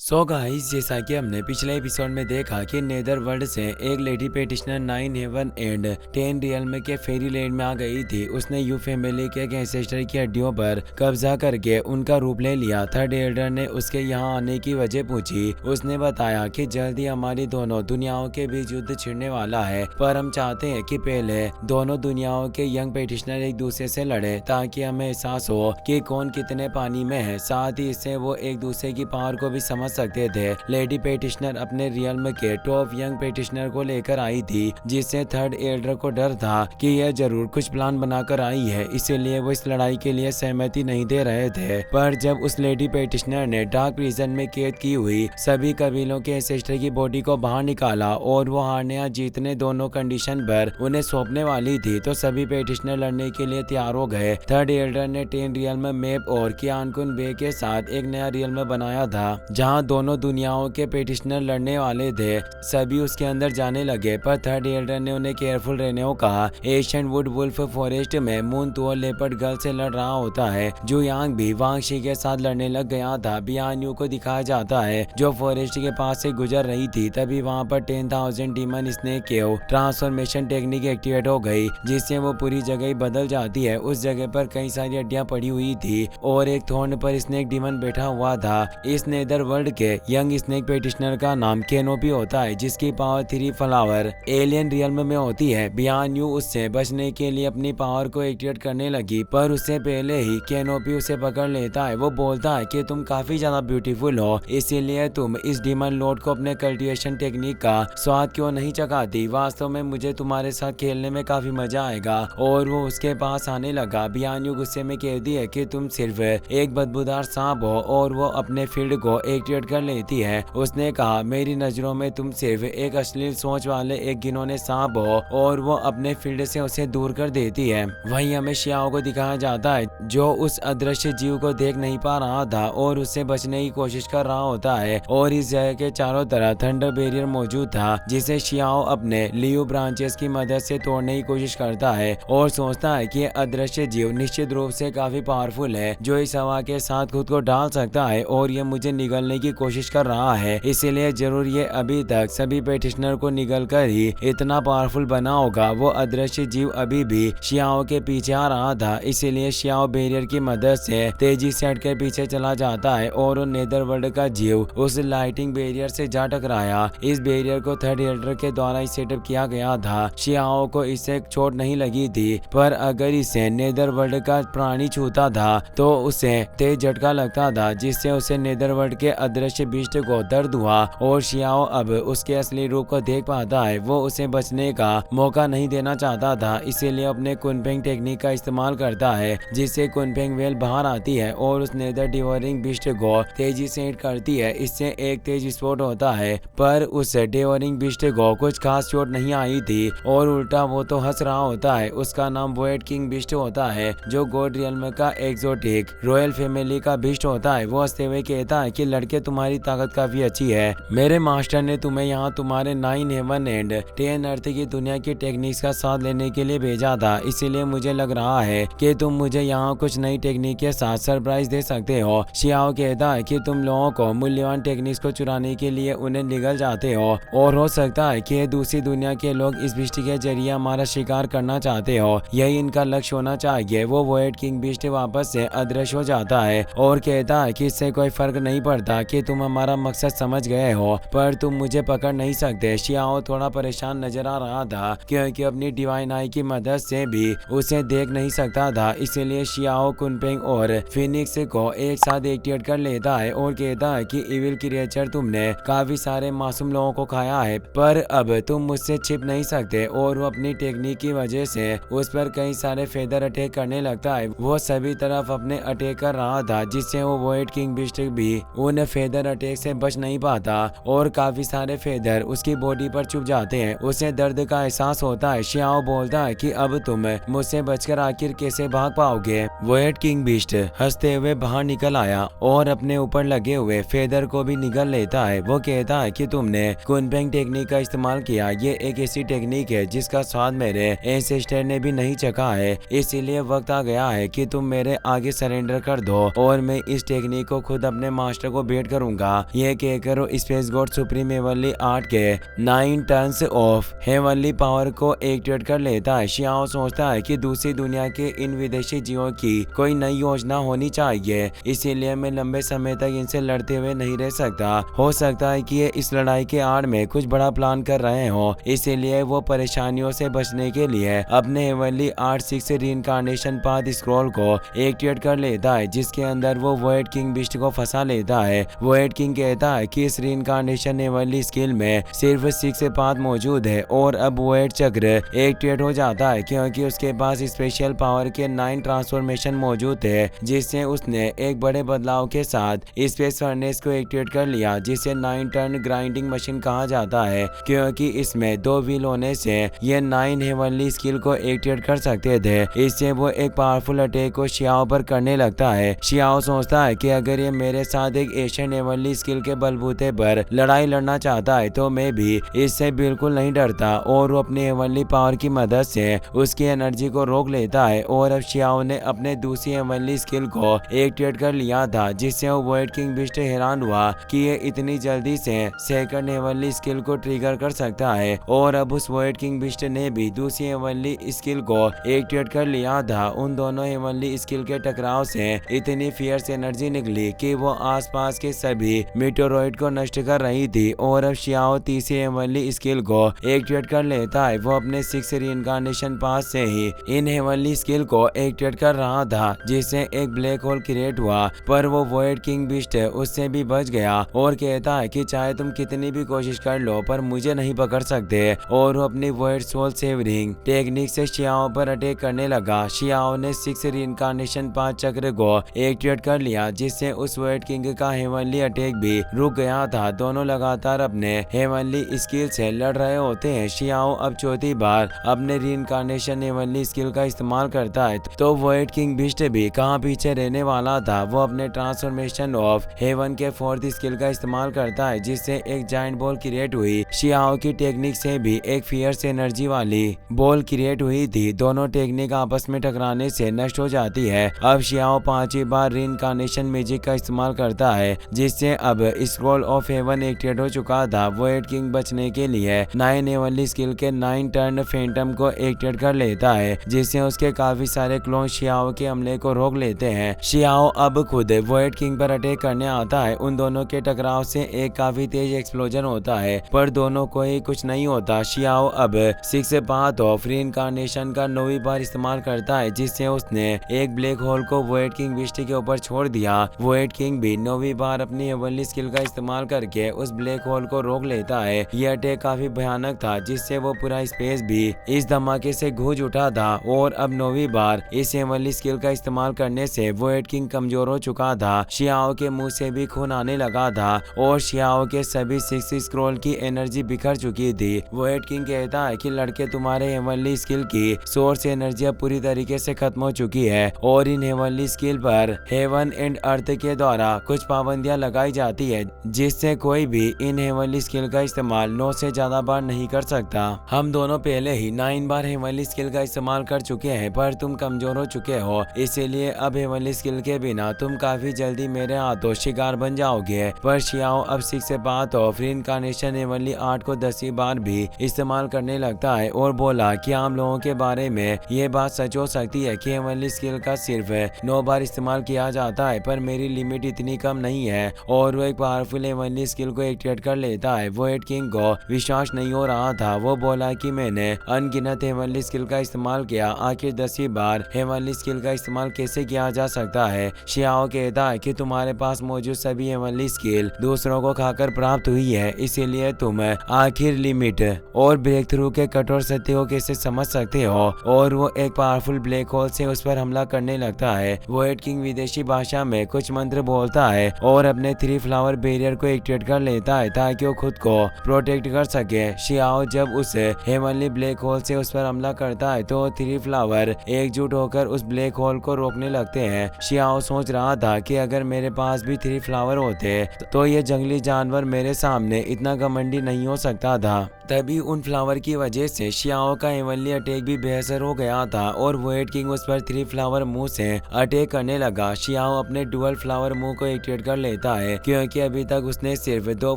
So guys, जैसा कि हमने पिछले एपिसोड में देखा कि नेदर वर्ल्ड से एक lady petitioner 9 heaven and 10 realm के फेरी लैंड में आ गई थी। उसने यू फैमिली के एक एंसेस्टर की हड्डियों पर कब्जा करके उनका रूप ले लिया। थर्ड एल्डर ने उसके यहाँ आने की वजह पूछी। उसने बताया कि जल्दी हमारी दोनों दुनियाओं के बीच युद्ध छिड़ने वाला है, पर हम चाहते हैं कि पहले दोनों दुनियाओं के यंग पेटिशनर एक दूसरे से लड़े ताकि हमें एहसास हो कि कौन कितने पानी में है। साथ ही इससे वो एक दूसरे की पावर को भी समझ सकते थे। लेडी पेटिशनर अपने रियल्म के टॉप यंग पेटिशनर को लेकर आई थी, जिससे थर्ड एल्डर को डर था कि यह जरूर कुछ प्लान बनाकर आई है, इसीलिए वो इस लड़ाई के लिए सहमति नहीं दे रहे थे। पर जब उस लेडी पेटिशनर ने डार्क प्रिजन में कैद की हुई सभी कबीलों के एंसेस्टर की बॉडी को बाहर निकाला और वो हारने या जीतने दोनों कंडीशन पर उन्हें सौंपने वाली थी, तो सभी पेटिशनर लड़ने के लिए तैयार हो गए। थर्ड एल्डर ने 10 रियल्म मैप और कियानकुन बे के साथ एक नया रियल्म बनाया था जहां दोनों दुनियाओं के पेटिशनर लड़ने वाले थे। सभी उसके अंदर जाने लगे, पर थर्ड एल्डर ने उन्हें केयरफुल रहने को कहा। एशियन वुड वुल्फ फॉरेस्ट में मून तो लेपर्ड गर्ल से लड़ रहा होता है। जो यांग भी वांगशी के साथ लड़ने लग गया था। बियान्यू को दिखाया जाता है जो फॉरेस्ट के पास से गुजर रही थी, तभी वहां पर 10,000 डीमन स्नेक के ट्रांसफॉर्मेशन टेक्निक एक्टिवेट हो गई, जिससे वो पूरी जगह ही बदल जाती है। उस जगह पर कई सारी हड्डियां पड़ी हुई थी और एक थोर्न पर स्नेक डीमन बैठा हुआ था। इस नेदर वर्ल्ड के यंग स्नेक पेटिशनर का नाम कैनोपी होता है, जिसकी पावर 3 फ्लावर एलियन रियल्म में होती है। बियान्यू उससे बचने के लिए अपनी पावर को एक्टिवेट करने लगी, पर उससे पहले ही कैनोपी उसे पकड़ लेता है। वो बोलता है कि तुम काफी ज्यादा ब्यूटीफुल हो, इसीलिए तुम इस डीमन लॉर्ड को अपने कल्टिवेशन टेक्निक का स्वाद क्यों नहीं चखाती। वास्तव में मुझे तुम्हारे साथ खेलने में काफी मजा आएगा। और वो उसके पास आने लगा। बियान्यू गुस्से में कहती है कि तुम सिर्फ एक बदबूदार सांप हो, और वो अपने फील्ड को एक्टिवेट कर लेती है। उसने कहा, मेरी नजरों में तुम सिर्फ एक अश्लील सोच वाले एक घिनौने सांप हो, और वो अपने फील्ड से उसे दूर कर देती है। वहीं हमें शियाओ को दिखाया जाता है जो उस अदृश्य जीव को देख नहीं पा रहा था और उससे बचने की कोशिश कर रहा होता है। और इस जगह के चारों तरफ थंडर बैरियर मौजूद था, जिसे शियाओ अपने लियो ब्रांचेस की मदद से तोड़ने की कोशिश करता है और सोचता है कि अदृश्य जीव निश्चित रूप से काफी पावरफुल है, जो इस हवा के साथ खुद को डाल सकता है और ये मुझे निगलने की कोशिश कर रहा है। इसीलिए जरूर ये अभी तक सभी पेटिशनर को निगल कर ही इतना पावरफुल बना होगा। वो अदृश्य जीव अभी भी शियाओ के पीछे आ रहा था, इसीलिए शियाओ बैरियर की मदद से तेजी से हटकर पीछे चला जाता है और नेदर वर्ल्ड का जीव उस लाइटिंग बैरियर से जा टकराया। इस बैरियर को थर्ड एल्डर के द्वारा ही सेटअप किया गया था। शियाओ को इससे चोट नहीं लगी थी, पर अगर इसे नेदर वर्ल्ड का प्राणी छूता था तो उसे तेज झटका लगता था, जिससे उसे नेदर वर्ल्ड के अदृश्य बीस्ट को दर्द हुआ और शियाओ अब उसके असली रूप को देख पाता है। वो उसे बचने का मौका नहीं देना चाहता था, इसीलिए अपने कुनफेंग टेक्निक का इस्तेमाल करता है, जिससे कुनफेंग वेल बाहर आती है और उस नेदर डिवोरिंग बीस्ट को तेजी से हिट करती है। इससे एक तेज विस्फोट होता है, पर उस डिवोरिंग बीस्ट को कुछ खास चोट नहीं आई थी और उल्टा वो तो हंस रहा होता है। उसका नाम वोएड किंग बीस्ट होता है, जो गॉड रियल्म का एक्सोटिक रॉयल फैमिली का बीस्ट होता है। वो हंसते हुए कहता है कि लड़के, तुम्हारी ताकत काफी अच्छी है। मेरे मास्टर ने तुम्हें यहाँ तुम्हारे 9 हेवन एंड 10 अर्थ की दुनिया की टेक्निक्स का साथ लेने के लिए भेजा था, इसीलिए मुझे लग रहा है कि तुम मुझे यहाँ कुछ नई टेक्निक के साथ सरप्राइज दे सकते हो। शियाओ कहता है कि तुम लोगों को मूल्यवान टेक्निक्स को चुराने के लिए उन्हें निगल जाते हो, और हो सकता है कि दूसरी दुनिया के लोग इस बिस्ट के जरिए हमारा शिकार करना चाहते हो। यही इनका लक्ष्य होना चाहिए। वो वोएड किंग बिस्ट वापस से अदृश्य हो जाता है और कहता है कि इससे कोई फर्क नहीं पड़ता कि तुम हमारा मकसद समझ गए हो, पर तुम मुझे पकड़ नहीं सकते। शियाओ थोड़ा परेशान नजर आ रहा था क्योंकि अपनी डिवाइन आई की मदद से भी उसे देख नहीं सकता था, इसीलिए शियाओ कुनफेंग और फिनिक्स को एक साथ एक्टिवेट कर लेता है और कहता है कि इविल क्रिएचर, तुमने काफी सारे मासूम लोगों को खाया है, पर अब तुम मुझसे छिप नहीं सकते। और वो अपनी टेक्निक की वजह से उस पर कई सारे फेदर अटैक करने लगता है। वो सभी तरफ अपने अटैक कर रहा था, जिससे वो वोएड किंग बिस्ट भी उन फेदर अटैक से बच नहीं पाता और काफी सारे फेदर उसकी बॉडी पर चुभ जाते हैं। उसे दर्द का एहसास होता है। शियाओ बोलता है कि अब तुम मुझसे बचकर आखिर कैसे भाग पाओगे। वोएड किंग बिस्ट हंसते हुए बाहर निकल आया और अपने ऊपर लगे हुए फेदर को भी निगल लेता है। वो कहता है कि तुमने कुनफेंग टेक्निक का इस्तेमाल किया। ये एक ऐसी टेक्निक है जिसका स्वाद मेरे एंसेस्टर ने भी नहीं चखा है, इसीलिए वक्त आ गया है कि तुम मेरे आगे सरेंडर कर दो और मैं इस टेक्निक को खुद अपने मास्टर को भेंट करूंगा। ये कहकर space God supreme heavenly art के 9 टन्स ऑफ हेवनली पावर को एक्टिवेट कर लेता है। शियाओ सोचता है कि दूसरी दुनिया के इन विदेशी जीवों की कोई नई योजना होनी चाहिए, इसीलिए मैं लंबे समय तक इनसे लड़ते हुए नहीं रह सकता। हो सकता है कि ये इस लड़ाई के आड़ में कुछ बड़ा प्लान कर रहे हो, इसीलिए वो परेशानियों से बचने के लिए अपने heavenly art 6 reincarnation path scroll को एक्टिवेट कर लेता है, जिसके अंदर वो वॉइड किंग बिस्ट को फंसा लेता है। वॉइड किंग कहता है कि इस रीइंकार्नेशन हेवनली स्किल में सिर्फ 6 पाथ मौजूद है और अब वॉइड चक्र एक्टिवेट हो जाता है क्योंकि उसके पास स्पेशल पावर के 9 ट्रांसफॉर्मेशन मौजूद थे, जिससे उसने एक बड़े बदलाव के साथ स्पेस फर्नेस को एक्टिवेट कर लिया, जिसे 9 टन ग्राइंडिंग मशीन कहा जाता है क्योंकि इसमें 2 व्हील होने से ये 9 हेवनली स्किल को एक्टिवेट कर सकते थे। इससे वो एक पावरफुल अटैक को शियाओ पर करने लगता है। शियाओ सोचता है कि अगर ये मेरे साथ एक एशियन हेवनली स्किल के बलबूते पर लड़ाई लड़ना चाहता है तो मैं भी इससे बिल्कुल नहीं डरता, और वो अपनी हेवनली पावर की मदद से उसकी एनर्जी को रोक लेता है। और अब शियाओ ने अपने दूसरी हेवनली स्किल को एक्टिवेट कर लिया था, जिससे वो वॉइड किंग बिस्ट हैरान हुआ कि ये इतनी जल्दी से सेकंड हेवनली स्किल को ट्रिगर कर सकता है। और अब उस वॉइड किंग बिस्ट ने भी दूसरी हेवनली स्किल को एक्टिवेट कर लिया था। उन दोनों हेवनली स्किल के टकराव से इतनी फियर्स एनर्जी निकली कि वो आसपास के सभी मीटेरोइड को नष्ट कर रही थी। और अब शियाओ तीसरी हेवनली स्किल को एक्टिवेट कर लेता है। वो अपने 6 रीइंकार्नेशन पाथ से ही इन हेवनली स्किल को एक्टिवेट कर रहा था, जिससे एक ब्लैक होल क्रिएट हुआ, पर वो वॉइड किंग बिस्ट उससे भी बच गया और कहता है कि चाहे तुम कितनी भी कोशिश कर लो पर मुझे नहीं पकड़ सकते। और वो अपनी वॉइड सोल सेवरिंग टेक्निक से शियाओ पर अटैक करने लगा। शियाओ ने 6 रीइंकार्नेशन पाथ चक्र को एक्टिवेट कर लिया, जिससे उस वॉइड किंग का हेवनली अटैक भी रुक गया था। दोनों लगातार अपने हेवनली स्किल से लड़ रहे होते हैं। शियाओ अब चौथी बार अपने रीइंकार्नेशन हेवनली स्किल का इस्तेमाल करता है, तो वॉइड किंग बिस्ट भी कहाँ पीछे रहने वाला था। वो अपने ट्रांसफॉर्मेशन ऑफ हेवन के 4th स्किल का इस्तेमाल करता है, जिससे एक जायंट बॉल क्रिएट हुई। शियाओ की टेक्निक से भी एक फियर्स एनर्जी वाली बॉल क्रिएट हुई थी। दोनों टेक्निक आपस में टकराने से नष्ट हो जाती है। अब शियाओ 5वीं बार रीइंकार्नेशन मैजिक का इस्तेमाल करता है, जिससे अब स्क्रॉल ऑफ हेवन एक्टिवेट हो चुका था। वॉइड किंग बचने के लिए 9 हेवनली स्किल के 9 टर्न फैंटम को एक्टिवेट कर लेता है, जिससे उसके काफी सारे क्लोन शियाओ के हमले को रोक लेते हैं। शियाओ अब खुद वॉइड किंग पर अटैक करने आता है। उन दोनों के टकराव से एक काफी तेज एक्सप्लोजन होता है, पर दोनों को ही कुछ नहीं होता। शियाओ अब 6 पाथ ऑफ रीइंकार्नेशन का 9वीं बार इस्तेमाल करता है, जिससे उसने एक ब्लैक होल को वॉइड किंग बिस्ट के ऊपर छोड़ दिया। वॉइड किंग भी 9वीं बार अपनी हेवनली स्किल का इस्तेमाल करके उस ब्लैक होल को रोक लेता है। यह अटैक काफी भयानक था, जिससे वो पूरा स्पेस भी इस धमाके से गूंज उठा था। और अब 9वीं बार इस हेवनली स्किल का इस्तेमाल करने से वॉइड किंग कमजोर हो चुका था। शियाओ के मुंह से भी खून आने लगा था और शियाओ के सभी 6 स्क्रॉल की एनर्जी बिखर चुकी थी। वॉइड किंग कहता है कि लड़के, तुम्हारे हेवनली स्किल की सोर्स एनर्जी अब पूरी तरीके से खत्म हो चुकी है और इन हेवनली स्किल पर हेवन एंड अर्थ के द्वारा कुछ पाबंदियां लगाई जाती है, जिससे कोई भी इन हेवनली स्किल का इस्तेमाल 9 से ज्यादा बार नहीं कर सकता। हम दोनों पहले ही 9 बार हेवनली स्किल का इस्तेमाल कर चुके हैं, पर तुम कमजोर हो चुके हो, इसीलिए अब हेवनली स्किल के बिना तुम काफी जल्दी मेरे हाथों शिकार बन जाओगे। पर शियाओ अब 6 path of reincarnation heavenly art को 10वीं बार भी इस्तेमाल करने लगता है और बोला कि आम लोगों के बारे में ये बात सच हो सकती है कि हेवनली स्किल का सिर्फ 9 बार इस्तेमाल किया जाता है, पर मेरी लिमिट इतनी कम नहीं है। और वो एक पावरफुल हेवनली स्किल को एक्टिवेट कर लेता है। वॉइड किंग को विश्वास नहीं हो रहा था। वो बोला कि मैंने अनगिनत हेवनली स्किल का इस्तेमाल किया, आखिर 10वीं बार हेवनली स्किल का इस्तेमाल कैसे किया जा सकता है। शियाओ कहता है कि तुम्हारे पास मौजूद सभी हेवनली स्किल दूसरों को खाकर प्राप्त हुई है, इसीलिए तुम आखिर लिमिट और ब्रेक थ्रू के कठोर सत्य को कैसे समझ सकते हो। और वो एक पावरफुल ब्लैक होल से उस पर हमला करने लगता है। वॉइड किंग विदेशी भाषा में कुछ मंत्र बोलता है और अपने 3 फ्लावर बैरियर को एक्टिवेट कर लेता है ताकि वो खुद को प्रोटेक्ट कर सके। शियाओ जब उस हेवनली ब्लैक होल से उस पर हमला करता है तो 3 फ्लावर एकजुट होकर उस ब्लैक होल को रोकने लगते हैं। शियाओ सोच रहा था कि अगर मेरे पास भी 3 फ्लावर होते तो ये जंगली जानवर मेरे सामने इतना घमंडी नहीं हो सकता था। तभी उन फ्लावर की वजह से शियाओ का हेवनली अटैक भी बेअसर हो गया था और वोइड किंग उस पर 3 फ्लावर मुंह से अटैक करने लगा। शियाओ अपने डुअल फ्लावर मुंह को एक्टिवेट कर लेता है क्योंकि अभी तक उसने सिर्फ 2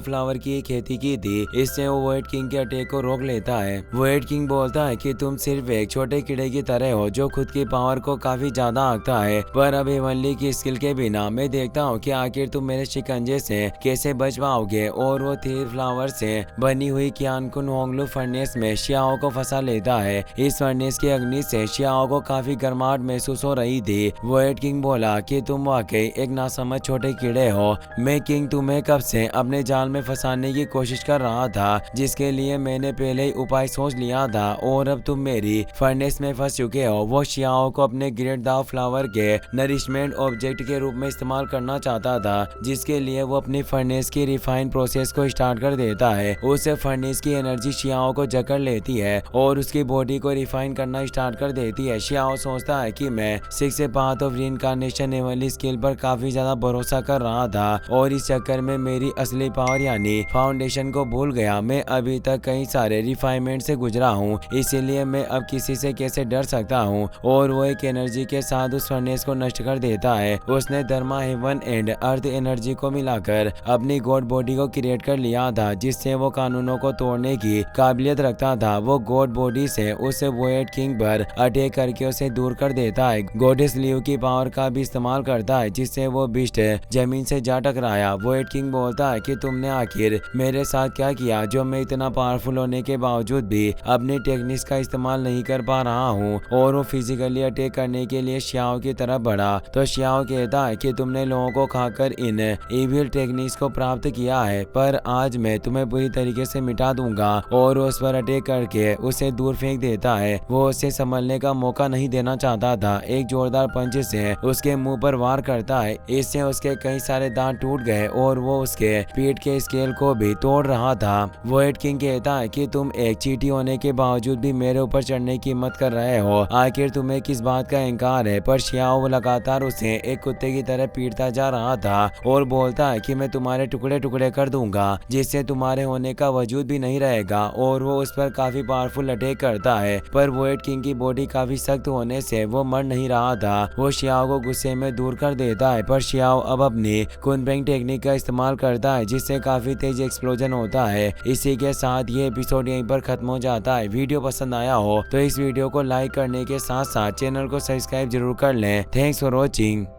फ्लावर की खेती की थी, इससे वो वोइड किंग के अटैक को रोक लेता है। वोइड किंग बोलता है कि तुम सिर्फ एक छोटे कीड़े की तरह हो जो खुद की पावर को काफी ज्यादा आंकता है, पर अब हेवनली की स्किल के बिना मैं देखता हूँ कि आखिर तुम मेरे शिकंजे से कैसे बच पाओगे। और वो 3 फ्लावर से बनी हुई क्यानकुन होंगलू फर्नेस में शियाओ को फंसा लेता है। इस फर्नेस की अग्नि से शियाओ को काफी गर्माहट महसूस हो रही थी। वोइड किंग बोला कि तुम वाकई एक नासमझ छोटे कीड़े हो। मैं किंग तुम्हें कब से अपने जाल में फंसाने की कोशिश कर रहा था, जिसके लिए मैंने पहले ही उपाय सोच लिया था और अब तुम मेरी फर्नेस में फंस चुके हो। वो शियाओ को अपने ग्रेट दाव फ्लावर के नरिशमेंट ऑब्जेक्ट के रूप में इस्तेमाल करना चाहता था, जिसके लिए वो अपनी फर्नेस की रिफाइन प्रोसेस को स्टार्ट कर देता है। उस फर्नेस की एनर्जी शियाओ को जकड़ लेती है और उसकी बॉडी को रिफाइन करना स्टार्ट कर देती है। शियाओ सोचता है कि मैं 6 पाथ ऑफ रीइंकार्नेशन वाली स्किल पर काफी ज्यादा भरोसा कर रहा था और इस चक्कर में मेरी असली पावर यानी फाउंडेशन को भूल गया। मैं अभी तक कई सारे रिफाइनमेंट से गुजरा हूँ, इसीलिए मैं अब किसी से कैसे डर सकता हूँ। और वो एक एनर्जी के साथ उस फर्नेस को नष्ट कर देता है। उसने धर्मा हेवन एंड अर्थ एनर्जी को मिलाकर अपनी गॉड बॉडी को क्रिएट कर लिया था, जिससे वो कानूनों को तोड़ने की काबिलियत रखता था। वो गॉड बॉडी से उस वोइड किंग पर अटैक करके उसे दूर कर देता है। गॉडेस लियू की पावर का भी इस्तेमाल करता है, जिससे वो बिस्ट जमीन से जा टकराया। वोइड किंग बोलता है कि तुमने आखिर मेरे साथ क्या किया जो मैं इतना पावरफुल होने के बावजूद भी अपनी टेक्निक्स का इस्तेमाल नहीं कर पा रहा हूँ। और वो फिजिकली अटैक करने के लिए शियाओ की तरफ बढ़ा तो शियाओ कहता है कि तुमने लोगों को खाकर इन इविल टेक्निक्स को प्राप्त किया है, पर आज मैं तुम्हें पूरी तरीके से मिटा दूंगा। और उस पर अटैक करके उसे दूर फेंक देता है। वो उसे संभलने का मौका नहीं देना चाहता था। एक जोरदार पंच से उसके मुंह पर वार करता है, इससे उसके कई सारे दांत टूट गए और वो उसके पीठ के स्केल को भी तोड़ रहा था। वोइड किंग कहता है कि तुम एक चींटी होने के बावजूद भी मेरे ऊपर चढ़ने की हिम्मत कर रहे हो, आखिर तुम्हें किस बात का इंकार है। पर शियाओ लगातार उसे एक कुत्ते की तरह पीटता जा रहा था और बोलता है कि मैं तुम्हारे टुकड़े टुकड़े कर दूंगा, जिससे तुम्हारे होने का वजूद भी नहीं रहेगा। और वो उस पर काफी पावरफुल अटैक करता है, पर वोइड किंग की बॉडी काफी सख्त होने से वो मर नहीं रहा था। वो शियाओ को गुस्से में दूर कर देता है, पर शियाओ अब अपनी कुनबेंग टेक्निक का इस्तेमाल करता है, जिससे काफी तेज एक्सप्लोजन होता है। इसी के साथ ये एपिसोड यहीं पर खत्म हो जाता है। वीडियो पसंद आया हो तो इस वीडियो को लाइक करने के साथ साथ चैनल को सब्सक्राइब जरूर कर लें। Thanks for watching.